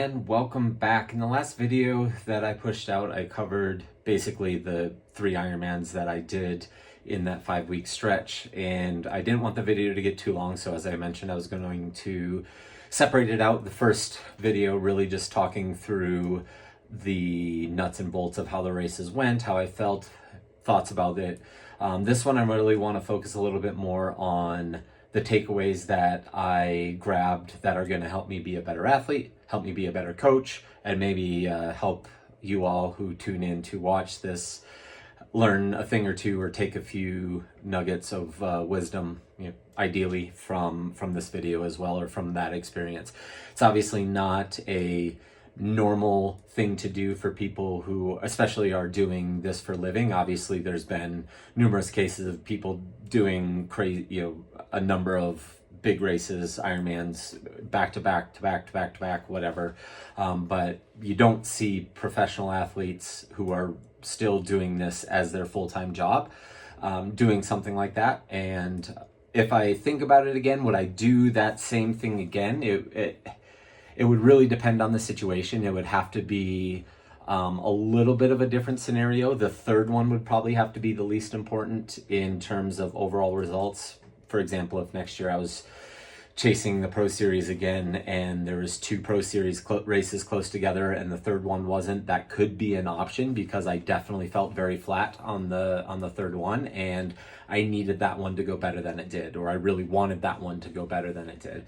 and welcome back. In the last video that I pushed out, I covered basically the 3 Ironmans that I did in that 5-week stretch, and I didn't want the video to get too long, so as I mentioned, I was going to separate it out. The first video really just talking through the nuts and bolts of how the races went, how I felt, thoughts about it. This one I really want to focus a little bit more on the takeaways that I grabbed that are going to help me be a better athlete, help me be a better coach, and maybe help you all who tune in to watch this learn a thing or two or take a few nuggets of wisdom, ideally from this video as well, or from that experience. It's obviously not a normal thing to do for people who especially are doing this for a living. Obviously there's been numerous cases of people doing crazy, a number of big races, Ironmans, back to back, whatever. But you don't see professional athletes who are still doing this as their full-time job, doing something like that. And if I think about it again, would I do that same thing again? It would really depend on the situation. It would have to be a little bit of a different scenario. The third one would probably have to be the least important in terms of overall results. For example, if next year I was chasing the Pro Series again and there was 2 Pro Series races close together and the third one wasn't, that could be an option, because I definitely felt very flat on the third one, and I needed that one to go better than it did, or I really wanted that one to go better than it did.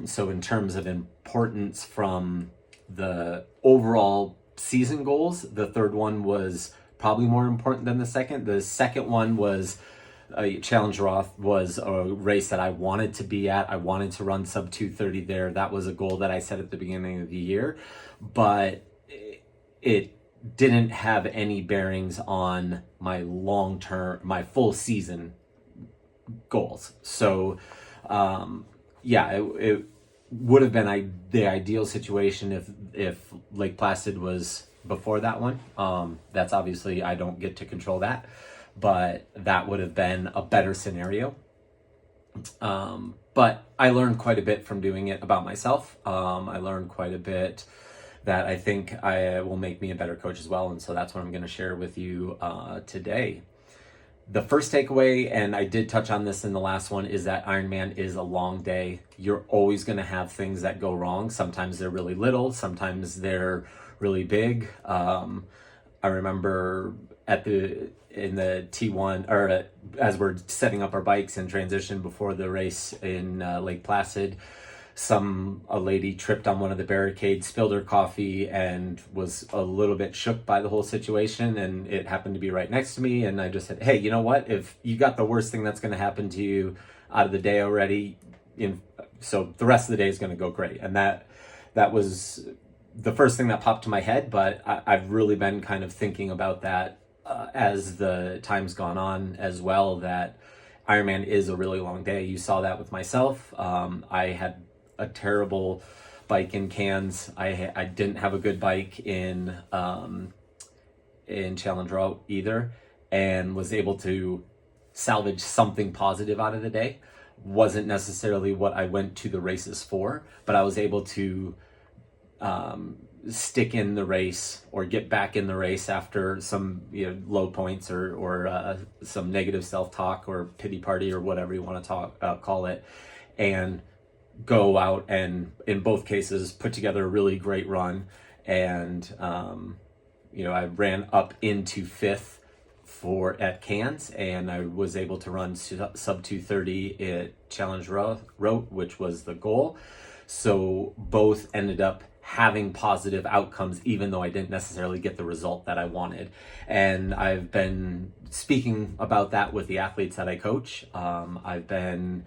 So in terms of importance from the overall season goals, the third one was probably more important than the second. The second one was Challenge Roth, was a race that I wanted to be at. I wanted to run sub 2:30 there. That was a goal that I set at the beginning of the year, but it didn't have any bearings on my my full season goals. So it would have been the ideal situation if Lake Placid was before that one. That's obviously, I don't get to control that, but that would have been a better scenario. But I learned quite a bit from doing it about myself. I learned quite a bit that I think will make me a better coach as well, and so that's what I'm going to share with you today. The first takeaway, and I did touch on this in the last one, is that Ironman is a long day. You're always going to have things that go wrong. Sometimes they're really little, sometimes they're really big. I remember in the T1, or as we're setting up our bikes in transition before the race in Lake Placid, a lady tripped on one of the barricades, spilled her coffee, and was a little bit shook by the whole situation, and it happened to be right next to me, and I just said, hey, you know what, if you got the worst thing that's going to happen to you out of the day already, so the rest of the day is going to go great. And that was the first thing that popped to my head, but I've really been kind of thinking about that as the time's gone on as well, that Ironman is a really long day. You saw that with myself. I had a terrible bike in Cairns. I didn't have a good bike in Challenge Roth either, and was able to salvage something positive out of the day. Wasn't necessarily what I went to the races for, but I was able to stick in the race or get back in the race after some low points or some negative self-talk or pity party or whatever you want to call it, and go out and in both cases put together a really great run. And I ran up into 5th at Cairns, and I was able to run sub 2:30 at Challenge Roth, which was the goal. So both ended up having positive outcomes, even though I didn't necessarily get the result that I wanted. And I've been speaking about that with the athletes that I coach. I've been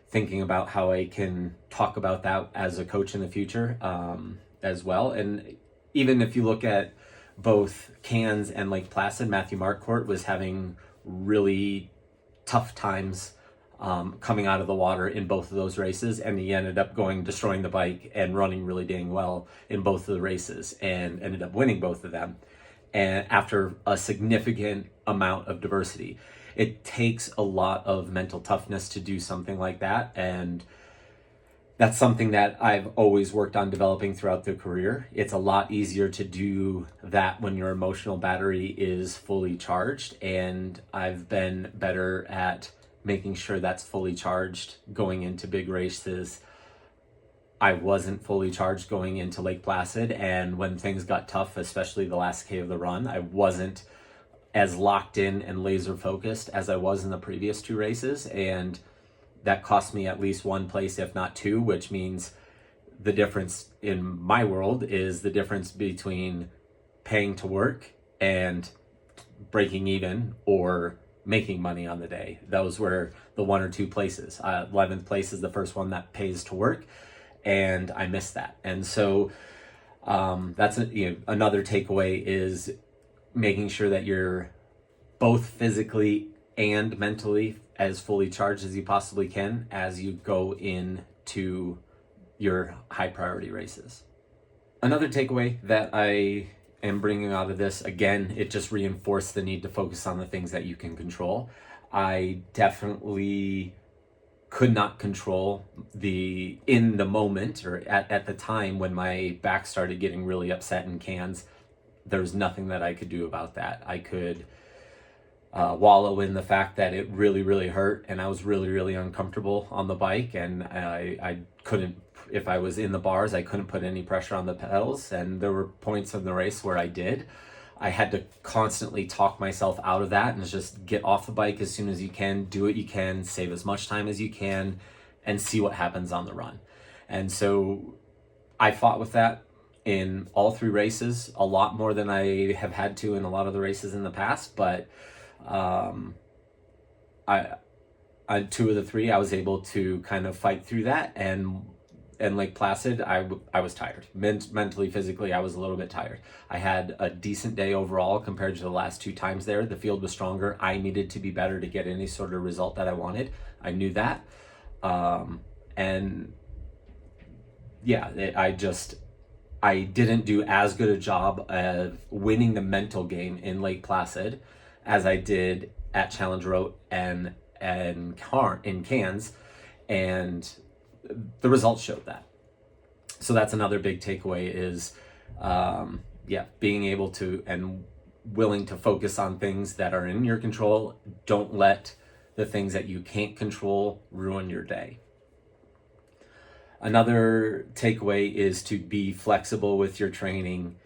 thinking about how I can talk about that as a coach in the future as well. And even if you look at both Cairns and Lake Placid, Matthew Marquardt was having really tough times coming out of the water in both of those races, and he ended up destroying the bike and running really dang well in both of the races, and ended up winning both of them, and after a significant amount of diversity. It takes a lot of mental toughness to do something like that, and That's something that I've always worked on developing throughout the career. It's a lot easier to do that when your emotional battery is fully charged, and I've been better at making sure that's fully charged going into big races. I wasn't fully charged going into Lake Placid, and when things got tough, especially the last K of the run, I wasn't as locked in and laser focused as I was in the previous two races, and that cost me at least one place, if not two, which means the difference in my world is the difference between paying to work and breaking even or making money on the day. Those were the one or two places. 11th place is the first one that pays to work, and I missed that. And so that's another takeaway is making sure that you're both physically and mentally as fully charged as you possibly can as you go into your high priority races. Another takeaway that I am bringing out of this, again, it just reinforced the need to focus on the things that you can control. I definitely could not control in the moment or at the time when my back started getting really upset in Cairns. There's nothing that I could do about that. I could wallow in the fact that it really, really hurt, and I was really, really uncomfortable on the bike, and I couldn't, if I was in the bars, I couldn't put any pressure on the pedals, and there were points in the race where I did. I had to constantly talk myself out of that and just get off the bike as soon as you can, do what you can, save as much time as you can, and see what happens on the run. And so I fought with that in all three races, a lot more than I have had to in a lot of the races in the past, but I two of the three, I was able to kind of fight through that, and Lake Placid, I was tired. Mentally, physically, I was a little bit tired. I had a decent day overall compared to the last two times there. The field was stronger. I needed to be better to get any sort of result that I wanted. I knew that. And yeah, I didn't do as good a job of winning the mental game in Lake Placid as I did at Challenge Roth and in Cairns, and the results showed that. So that's another big takeaway is, being able to and willing to focus on things that are in your control. Don't let the things that you can't control ruin your day. Another takeaway is to be flexible with your training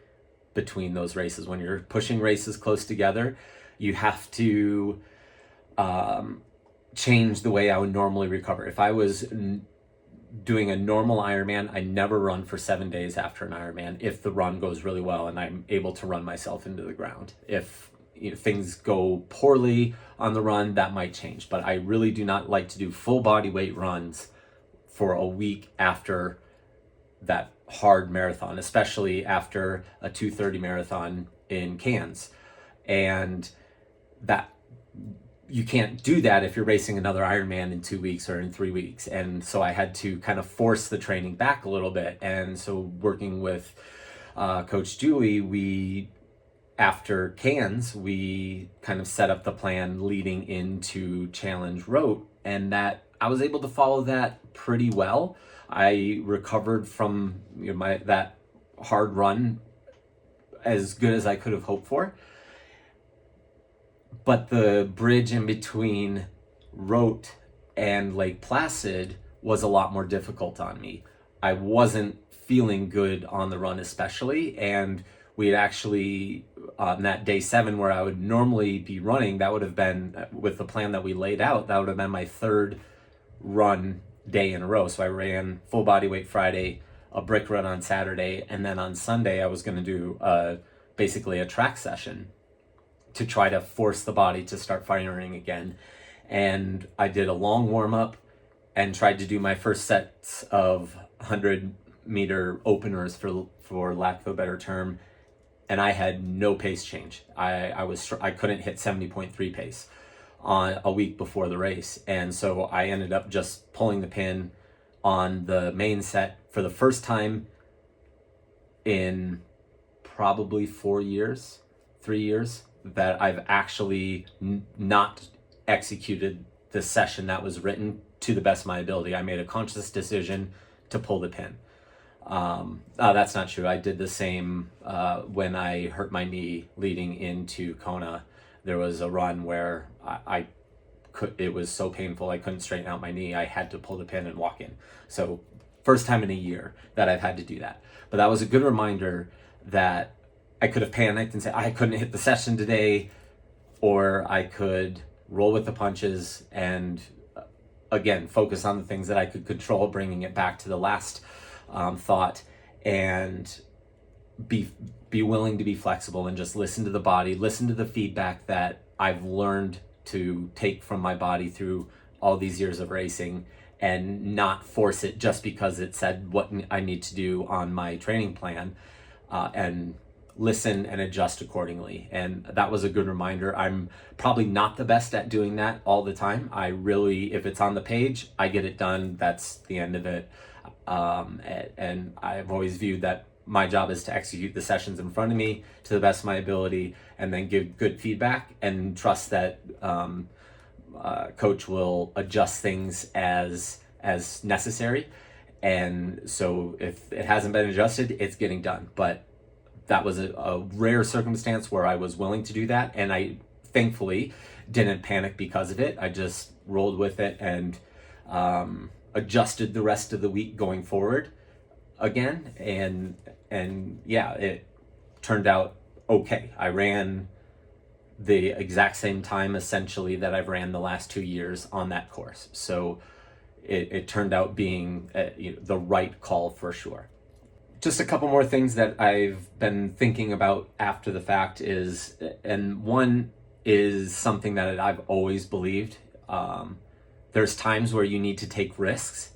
between those races. When you're pushing races close together, you have to change the way I would normally recover. If I was doing a normal Ironman, I never run for 7 days after an Ironman if the run goes really well and I'm able to run myself into the ground. If things go poorly on the run, that might change. But I really do not like to do full body weight runs for a week after that hard marathon, especially after a 2:30 marathon in Cairns. And that you can't do that if you're racing another Ironman in 2 weeks or in 3 weeks. And so I had to kind of force the training back a little bit. And so working with Coach Julie, after Cairns, we kind of set up the plan leading into Challenge Roth, and that I was able to follow that pretty well. I recovered from that hard run as good as I could have hoped for. But the bridge in between Roth and Lake Placid was a lot more difficult on me. I wasn't feeling good on the run especially, and we had actually, on that day 7 where I would normally be running, that would have been, with the plan that we laid out, that would have been my third run day in a row. So I ran full body weight Friday, a brick run on Saturday, and then on Sunday I was going to do basically a track session to try to force the body to start firing again. And I did a long warm-up and tried to do my first sets of 100-meter openers, for lack of a better term, and I had no pace change. I couldn't hit 70.3 pace on a week before the race, and so I ended up just pulling the pin on the main set for the first time in probably 3 years, that I've actually not executed the session that was written to the best of my ability. I made a conscious decision to pull the pin. That's not true. I did the same when I hurt my knee leading into Kona. There was a run where it was so painful I couldn't straighten out my knee. I had to pull the pin and walk in. So first time in a year that I've had to do that. But that was a good reminder that I could have panicked and said I couldn't hit the session today, or I could roll with the punches and again focus on the things that I could control, bringing it back to the last thought, and be willing to be flexible and just listen to the body, listen to the feedback that I've learned to take from my body through all these years of racing, and not force it just because it said what I need to do on my training plan, and listen and adjust accordingly. And that was a good reminder. I'm probably not the best at doing that all the time. I really, if it's on the page, I get it done. That's the end of it. And I've always viewed that my job is to execute the sessions in front of me to the best of my ability, and then give good feedback and trust that coach will adjust things as necessary. And so if it hasn't been adjusted, it's getting done. But that was a rare circumstance where I was willing to do that, and I thankfully didn't panic because of it. I just rolled with it and adjusted the rest of the week going forward again, and yeah, it turned out okay. I ran the exact same time essentially that I've ran the last 2 years on that course, so it turned out being the right call for sure. Just a couple more things that I've been thinking about after the fact is, and one is something that I've always believed. There's times where you need to take risks,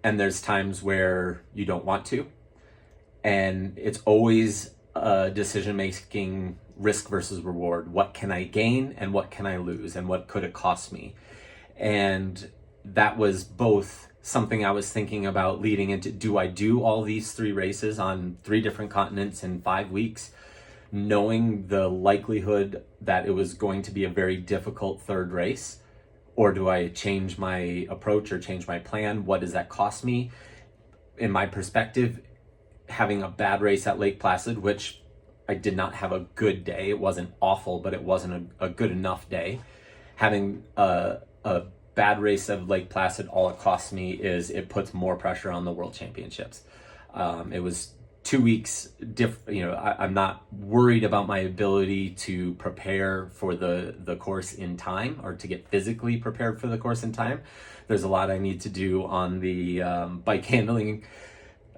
and there's times where you don't want to. And it's always a decision-making risk versus reward. What can I gain and what can I lose, and what could it cost me? And that was both something I was thinking about leading into, do I do all these 3 races on 3 different continents in 5 weeks, knowing the likelihood that it was going to be a very difficult 3rd race? Or do I change my approach or change my plan? What does that cost me? In my perspective, having a bad race at Lake Placid, which I did not have a good day. It wasn't awful, but it wasn't a good enough day. Having a bad race of Lake Placid, all it costs me is it puts more pressure on the World Championships. It was 2 weeks I'm not worried about my ability to prepare for the course in time, or to get physically prepared for the course in time. There's a lot I need to do on the bike handling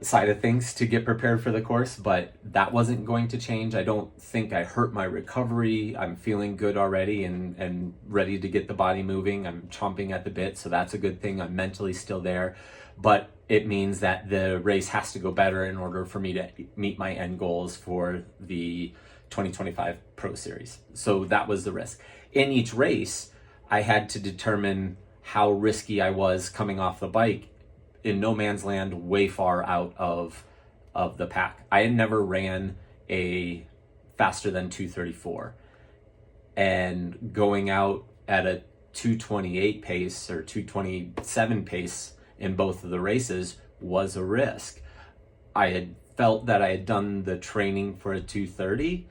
side of things to get prepared for the course, but that wasn't going to change. I don't think I hurt my recovery. I'm feeling good already and ready to get the body moving. I'm chomping at the bit, so that's a good thing. I'm mentally still there, but it means that the race has to go better in order for me to meet my end goals for the 2025 Pro Series. So that was the risk. In each race, I had to determine how risky I was coming off the bike in no man's land, way far out of the pack. I had never ran a faster than 2:34, and going out at a 2:28 pace or 2:27 pace in both of the races was a risk. I had felt that I had done the training for a 2:30.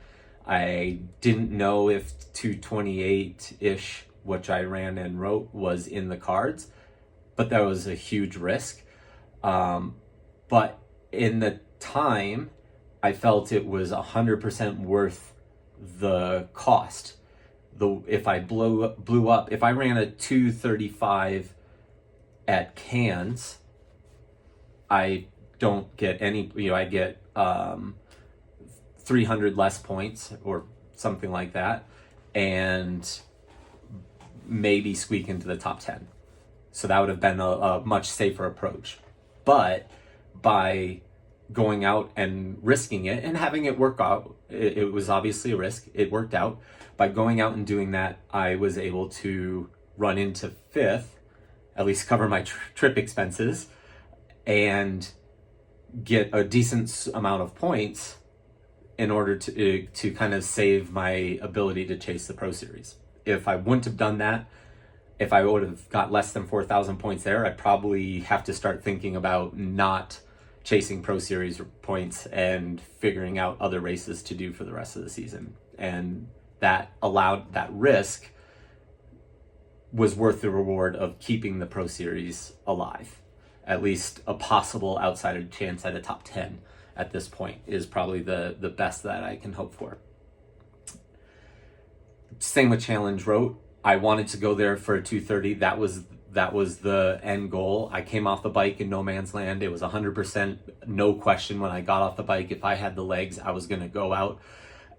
I didn't know if 2:28-ish, which I ran and wrote, was in the cards, but that was a huge risk. But in the time, I felt it was 100% worth the cost. If I blew up, if I ran a 2:35 at Cairns, I don't get any, I get 300 less points or something like that, and maybe squeak into the top 10. So that would have been a much safer approach. But by going out and risking it and having it work out, it was obviously a risk. It worked out. By going out and doing that, I was able to run into 5th, at least cover my trip expenses, and get a decent amount of points in order to kind of save my ability to chase the Pro Series. If I wouldn't have done that, if I would have got less than 4,000 points there, I'd probably have to start thinking about not chasing Pro Series points and figuring out other races to do for the rest of the season. And that risk was worth the reward of keeping the Pro Series alive. At least a possible outsider chance at a top 10 at this point is probably the best that I can hope for. Same with Challenge Roth. I wanted to go there for a 2:30. That was the end goal. I came off the bike in no man's land. It was 100% no question when I got off the bike. If I had the legs, I was going to go out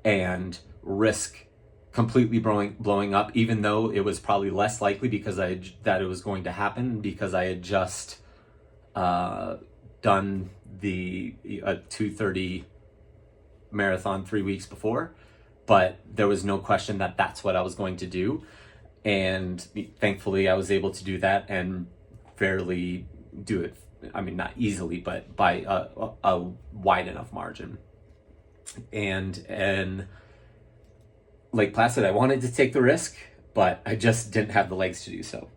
and risk completely blowing up, even though it was probably less likely because that it was going to happen, because I had just done a 2:30 marathon 3 weeks before. But there was no question that that's what I was going to do. And thankfully I was able to do that and fairly do it. I mean, not easily, but by a wide enough margin. And in Lake Placid, I wanted to take the risk, but I just didn't have the legs to do so.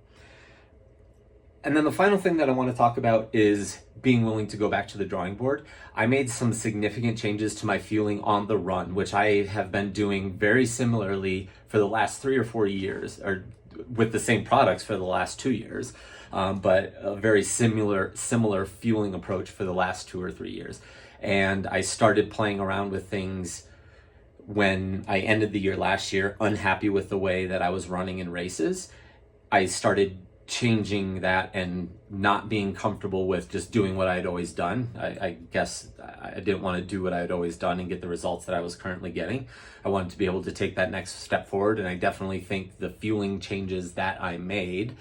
And then the final thing that I want to talk about is being willing to go back to the drawing board. I made some significant changes to my fueling on the run, which I have been doing very similarly for the last 3 or 4 years, or with the same products for the last 2 years, but a very similar fueling approach for the last 2 or 3 years. And I started playing around with things when I ended the year last year, unhappy with the way that I was running in races. I started changing that and not being comfortable with just doing what I had always done. I guess I didn't want to do what I had always done and get the results that I was currently getting. I wanted to be able to take that next step forward, and I definitely think the fueling changes that I made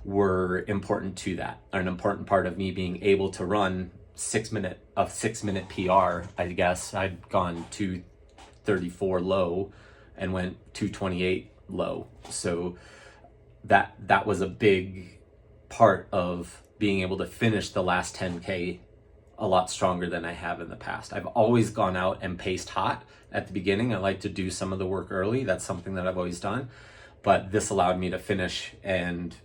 were important to that, are an important part of me being able to run a 6 minute PR. I guess I'd gone 2:34 low and went 2:28 low. So that was a big part of being able to finish the last 10K a lot stronger than I have in the past. I've always gone out and paced hot at the beginning. I like to do some of the work early. That's something that I've always done. But this allowed me to finish and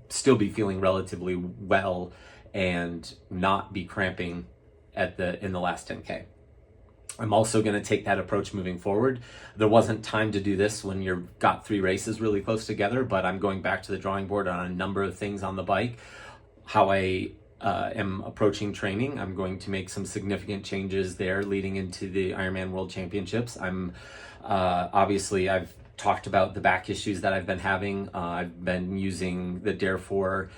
still be feeling relatively well and not be cramping in the last 10K. I'm also going to take that approach moving forward. There wasn't time to do this when you've got 3 races really close together, but I'm going back to the drawing board on a number of things on the bike. How I am approaching training, I'm going to make some significant changes there leading into the Ironman World Championships. Obviously I've talked about the back issues that I've been having. I've been using the Dare 4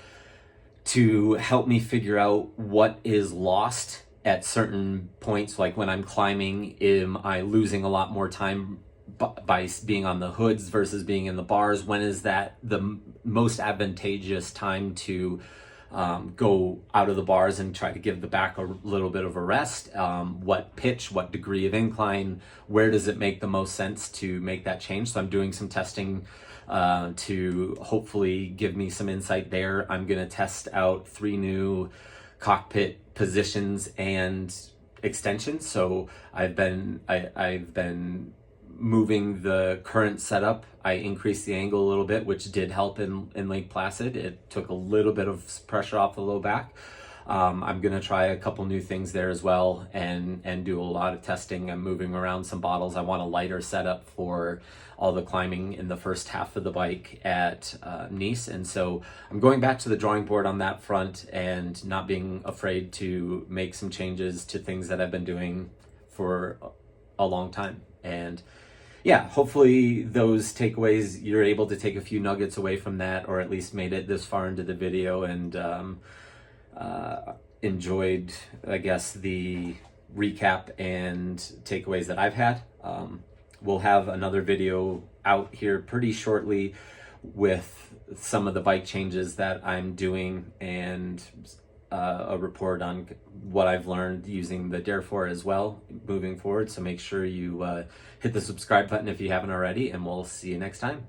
to help me figure out what is lost at certain points. Like when I'm climbing, am I losing a lot more time by being on the hoods versus being in the bars? When is that the most advantageous time to go out of the bars and try to give the back a little bit of a rest? What pitch, what degree of incline, where does it make the most sense to make that change? So I'm doing some testing to hopefully give me some insight there. I'm going to test out 3 new cockpit positions and extensions. So I've been moving the current setup. I increased the angle a little bit, which did help in Lake Placid. It took a little bit of pressure off the low back. I'm going to try a couple new things there as well and do a lot of testing. I'm moving around some bottles. I want a lighter setup for all the climbing in the first half of the bike at Nice. And so I'm going back to the drawing board on that front and not being afraid to make some changes to things that I've been doing for a long time. And yeah, hopefully those takeaways, you're able to take a few nuggets away from that, or at least made it this far into the video and enjoyed, I guess, the recap and takeaways that I've had. We'll have another video out here pretty shortly with some of the bike changes that I'm doing and a report on what I've learned using the Dare 4 as well moving forward. So make sure you hit the subscribe button if you haven't already, and we'll see you next time.